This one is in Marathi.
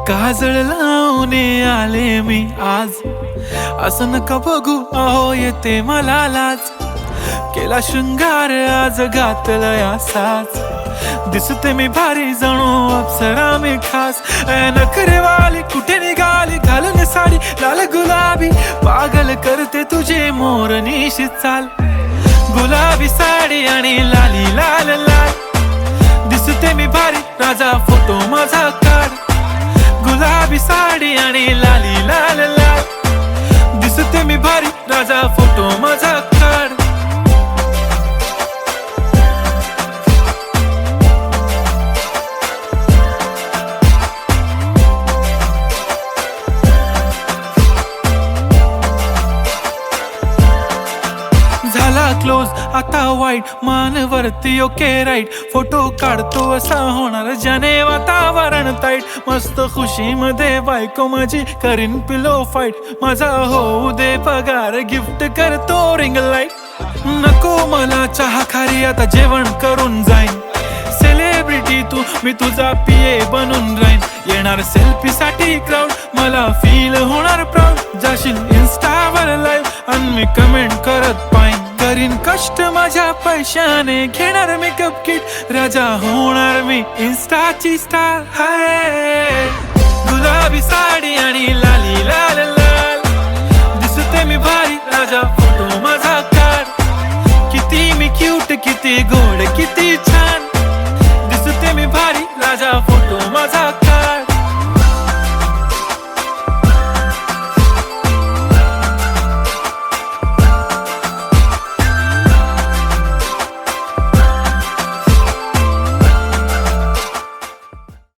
काजळ लावून आले मी आज, असं नका बघू अहो येते मला लाज. केला शृंगार आज घातला साज, दिसते मी भारी जणू अप्सरा मी खास. नखरेवाली कुठे निघाली घालून साडी लाल गुलाबी, पागल करते तुझे मोरनीशी चाल. गुलाबी साडी आणि लाली लाल लाल, दिसते मी भारी राजा फोटो माझा काढ. गुलाबी साडी आणि लाली लाल लाल, दिसते मी भारी राजा फोटो माझा काढ. झाला क्लोज आता वाईट मानवरती ओके राईट, फोटो काढतो असा होणार ज्याने वातावरण ताईट. मस्त खुशी मध्ये बायको माझी करीन पिलो फाईट, माझा होऊ दे पगार गिफ्ट करतो रिंग लाईट. नको मला चहा खारी आता जेवण करून जाईन, सेलिब्रिटी तू मी तुझा पिये बनून राहीन. येणार सेल्फी साठी क्राऊड मला फील होणार प्राऊड, जाशील इन्स्टावर लाईव्ह आणि मी कमेंट करत पाईन. करीन कष्ट माझ्या पैशाने घेणार मेकअप किट, राजा होणार मी इन्स्टाची स्टार. हाय गुलाबी साडी आणि लाली लाल लाल, दिसते मी भारी राजा फोटो माझा काढ. किती मी क्यूट किती गोड किती छान, दिसते मी भारी राजा फोटो माझा.